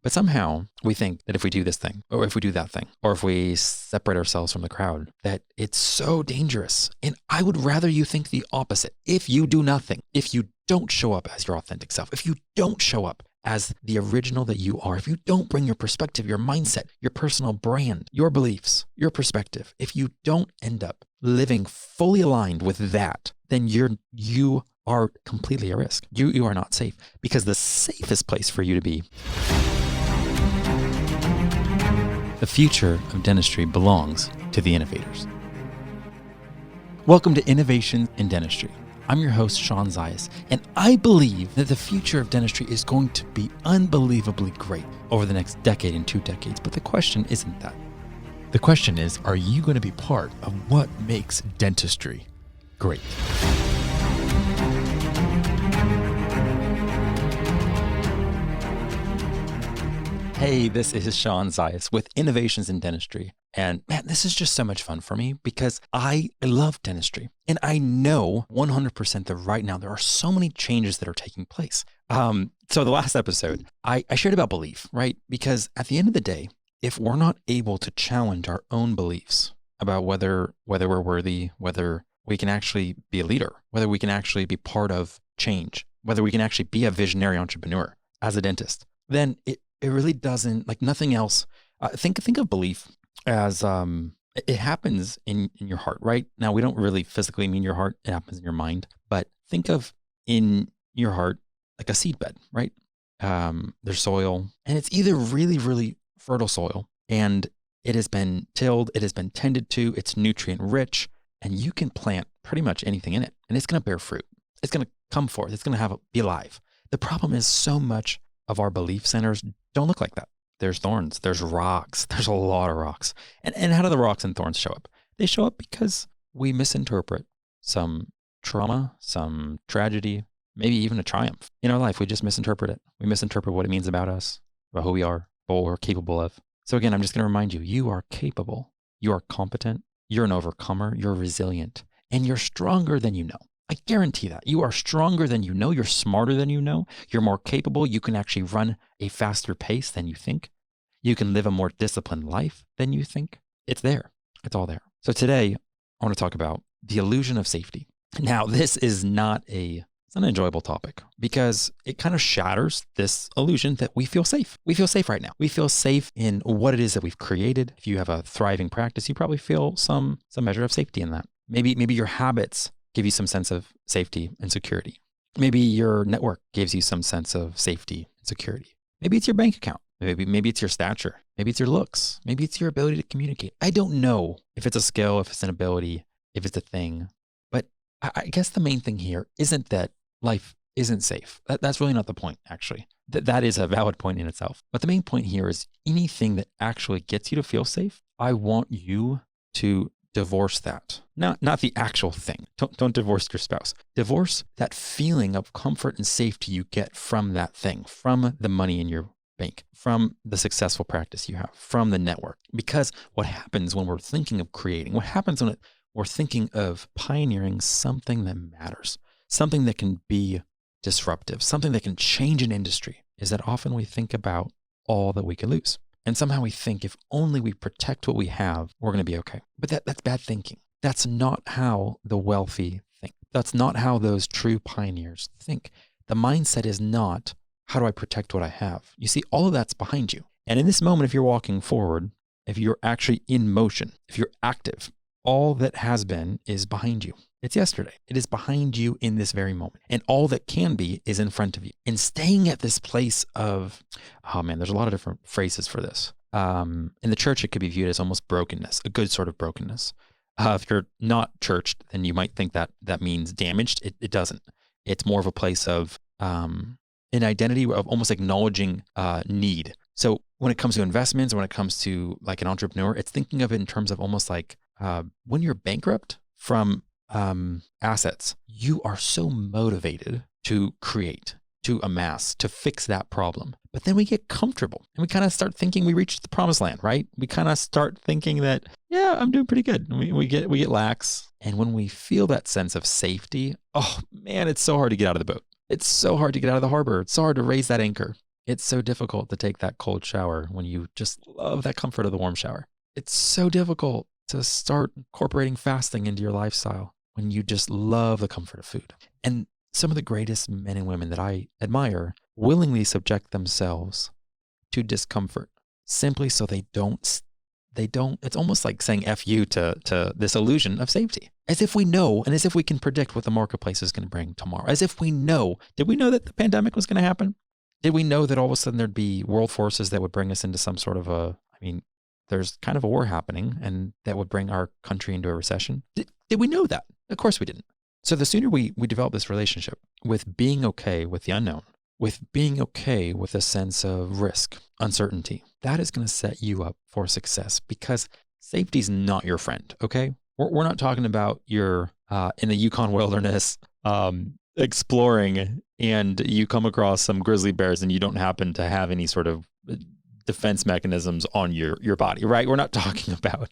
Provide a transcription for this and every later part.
But somehow we think that if we do this thing, or if we do that thing, or if we separate ourselves from the crowd, that it's so dangerous. And I would rather you think the opposite. If you do nothing, if you don't show up as your authentic self, if you don't show up as the original that you are, if you don't bring your perspective, your mindset, your personal brand, your beliefs, your perspective, if you don't end up living fully aligned with that, then you are completely at risk. You are not safe, because the safest place for you to be. The future of dentistry belongs to the innovators. Welcome to Innovation in Dentistry. I'm your host, Shawn Zajas, and I believe that the future of dentistry is going to be unbelievably great over the next decade and 2 decades. But the question isn't that. The question is, are you going to be part of what makes dentistry great? Hey, this is Shawn Zajas with Innovations in Dentistry. And man, this is just so much fun for me because I love dentistry. And I know 100% that right now there are so many changes that are taking place. So the last episode, I shared about belief, right? Because at the end of the day, if we're not able to challenge our own beliefs about whether we're worthy, whether we can actually be a leader, whether we can actually be part of change, whether we can actually be a visionary entrepreneur as a dentist, then it really doesn't, like nothing else. Think of belief as it happens in your heart, right? Now, we don't really physically mean your heart. It happens in your mind. But think of in your heart like a seedbed, right? There's soil, and it's either really, really fertile soil, and it has been tilled, it has been tended to, it's nutrient rich, and you can plant pretty much anything in it, and it's going to bear fruit. It's going to come forth. It's going to be alive. The problem is so much of our belief centers don't look like that. There's thorns, there's rocks, there's a lot of rocks. And how do the rocks and thorns show up? They show up because we misinterpret some trauma, some tragedy, maybe even a triumph in our life. We just misinterpret it. We misinterpret what it means about us, about who we are, what we're capable of. So again, I'm just going to remind you, you are capable, you are competent, you're an overcomer, you're resilient, and you're stronger than you know. I guarantee that. You are stronger than you know. You're smarter than you know. You're more capable. You can actually run a faster pace than you think. You can live a more disciplined life than you think. It's there. It's all there. So today, I want to talk about the illusion of safety. Now, this is not it's an enjoyable topic because it kind of shatters this illusion that we feel safe. We feel safe right now. We feel safe in what it is that we've created. If you have a thriving practice, you probably feel some measure of safety in that. Maybe your habits give you some sense of safety and security. Maybe your network gives you some sense of safety and security. Maybe it's your bank account. Maybe it's your stature. Maybe it's your looks. Maybe it's your ability to communicate. I don't know if it's a skill, if it's an ability, if it's a thing. But I guess the main thing here isn't that life isn't safe. That's really not the point, actually. That is a valid point in itself. But the main point here is anything that actually gets you to feel safe, I want you to divorce that. Not the actual thing. Don't divorce your spouse. Divorce that feeling of comfort and safety you get from that thing, from the money in your bank, from the successful practice you have, from the network. Because what happens when we're thinking of creating, what happens when we're thinking of pioneering something that matters, something that can be disruptive, something that can change an industry, is that often we think about all that we could lose. And somehow we think if only we protect what we have, we're going to be okay. But that's bad thinking. That's not how the wealthy think. That's not how those true pioneers think. The mindset is not, how do I protect what I have? You see, all of that's behind you. And in this moment, if you're walking forward, if you're actually in motion, if you're active, all that has been is behind you. It's yesterday. It is behind you in this very moment. And all that can be is in front of you. And staying at this place of, oh man, there's a lot of different phrases for this. In the church, it could be viewed as almost brokenness, a good sort of brokenness. If you're not churched, then you might think that means damaged. It doesn't. It's more of a place of an identity of almost acknowledging need. So when it comes to investments, when it comes to like an entrepreneur, it's thinking of it in terms of almost like when you're bankrupt from assets, you are so motivated to create, to amass, to fix that problem. But then we get comfortable and we kind of start thinking we reached the promised land, right? We kind of start thinking that, yeah, I'm doing pretty good. We get lax. And when we feel that sense of safety, oh man, it's so hard to get out of the boat. It's so hard to get out of the harbor. It's so hard to raise that anchor. It's so difficult to take that cold shower when you just love that comfort of the warm shower. It's so difficult to start incorporating fasting into your lifestyle when you just love the comfort of food. And some of the greatest men and women that I admire willingly subject themselves to discomfort simply so they don't, it's almost like saying F you to this illusion of safety. As if we know, and as if we can predict what the marketplace is going to bring tomorrow. As if we know, did we know that the pandemic was going to happen? Did we know that all of a sudden there'd be world forces that would bring us into some sort of there's kind of a war happening and that would bring our country into a recession? Did we know that? Of course we didn't. So the sooner we develop this relationship with being okay with the unknown, with being okay with a sense of risk, uncertainty, that is going to set you up for success because safety is not your friend, okay? We're not talking about you're in the Yukon wilderness exploring and you come across some grizzly bears and you don't happen to have any sort of defense mechanisms on your body, right? We're not talking about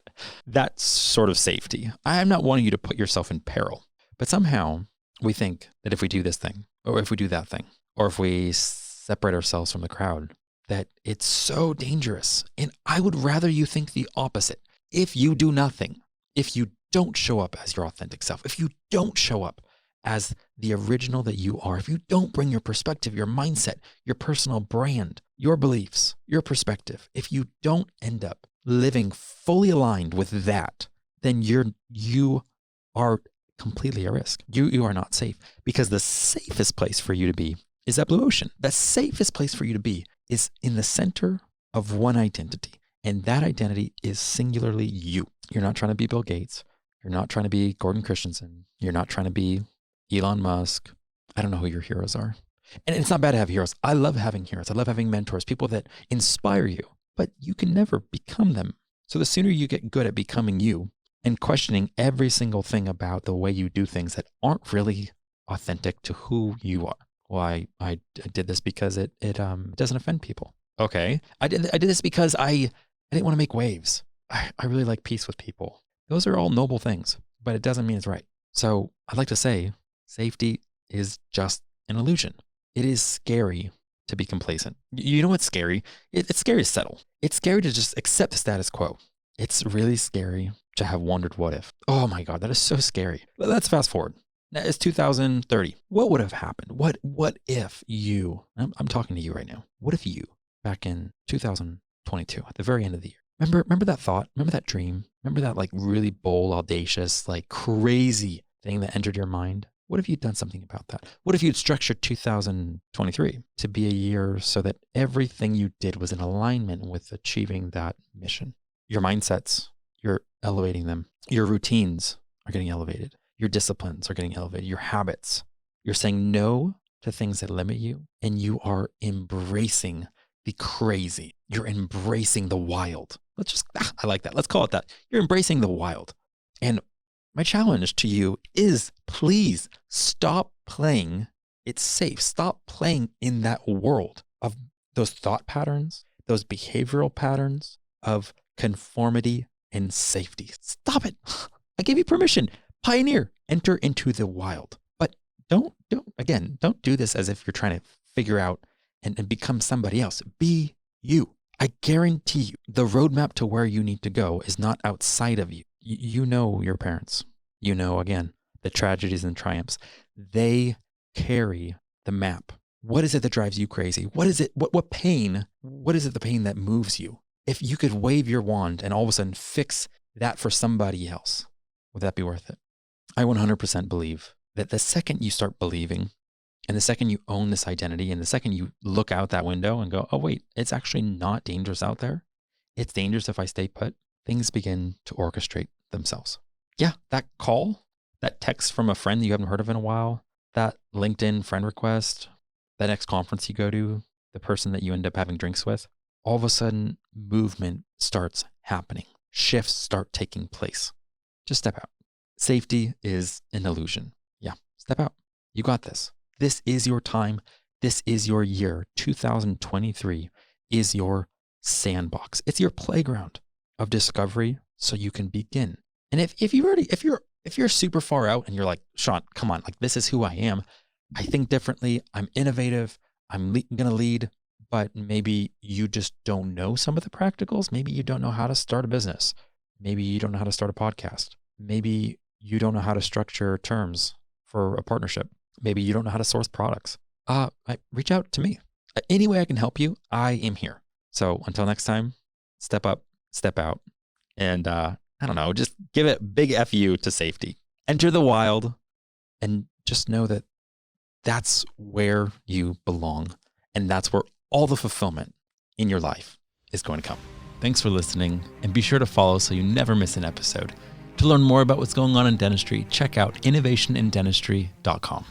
that sort of safety. I'm not wanting you to put yourself in peril, but somehow we think that if we do this thing or if we do that thing, or if we separate ourselves from the crowd, that it's so dangerous. And I would rather you think the opposite. If you do nothing, if you don't show up as your authentic self, if you don't show up as the original that you are, if you don't bring your perspective, your mindset, your personal brand, your beliefs, your perspective, if you don't end up living fully aligned with that, then you are completely at risk. You are not safe because the safest place for you to be is that blue ocean. The safest place for you to be is in the center of one identity. And that identity is singularly you. You're not trying to be Bill Gates. You're not trying to be Gordon Christensen. You're not trying to be Elon Musk. I don't know who your heroes are. And it's not bad to have heroes. I love having heroes. I love having mentors, people that inspire you, but you can never become them. So the sooner you get good at becoming you and questioning every single thing about the way you do things that aren't really authentic to who you are. Well, I did this because it doesn't offend people. Okay. I did this because I didn't want to make waves. I really like peace with people. Those are all noble things, but it doesn't mean it's right. So I'd like to say safety is just an illusion. It is scary to be complacent. You know what's scary? It's scary to settle. It's scary to just accept the status quo. It's really scary to have wondered what if. Oh my God, that is so scary. Let's fast forward. Now it's 2030. What would have happened? What if you, I'm talking to you right now. What if you, back in 2022, at the very end of the year, remember that thought? Remember that dream? Remember that like really bold, audacious, like crazy thing that entered your mind? What if you'd done something about that? What if you'd structured 2023 to be a year so that everything you did was in alignment with achieving that mission? Your mindsets, you're elevating them. Your routines are getting elevated. Your disciplines are getting elevated. Your habits, you're saying no to things that limit you, and you are embracing the crazy. You're embracing the wild. I like that. Let's call it that. You're embracing the wild. And my challenge to you is please stop playing it safe. Stop playing in that world of those thought patterns, those behavioral patterns of conformity and safety. Stop it. I gave you permission. Pioneer, enter into the wild. But don't do this as if you're trying to figure out and become somebody else. Be you. I guarantee you the roadmap to where you need to go is not outside of you. You know your parents. You know, again, the tragedies and triumphs. They carry the map. What is it that drives you crazy? What is it? What pain? What is it, the pain that moves you? If you could wave your wand and all of a sudden fix that for somebody else, would that be worth it? I 100% believe that the second you start believing and the second you own this identity and the second you look out that window and go, oh, wait, it's actually not dangerous out there. It's dangerous if I stay put. Things begin to orchestrate themselves. Yeah, that call, that text from a friend that you haven't heard of in a while, that LinkedIn friend request, that next conference you go to, the person that you end up having drinks with, all of a sudden movement starts happening. Shifts start taking place. Just step out. Safety is an illusion. Yeah, step out. You got this. This is your time. This is your year. 2023 is your sandbox. It's your playground of discovery so you can begin. And if you're super far out and you're like, Shawn, come on, like this is who I am. I think differently. I'm innovative. I'm going to lead. but maybe you just don't know some of the practicals. Maybe you don't know how to start a business. Maybe you don't know how to start a podcast. Maybe you don't know how to structure terms for a partnership. Maybe you don't know how to source products. Reach out to me. Any way I can help you, I am here. So until next time, step up, step out, and I don't know, just give it big FU to safety. Enter the wild and just know that that's where you belong. And that's where all the fulfillment in your life is going to come. Thanks for listening, and be sure to follow so you never miss an episode. To learn more about what's going on in dentistry, check out innovationindentistry.com.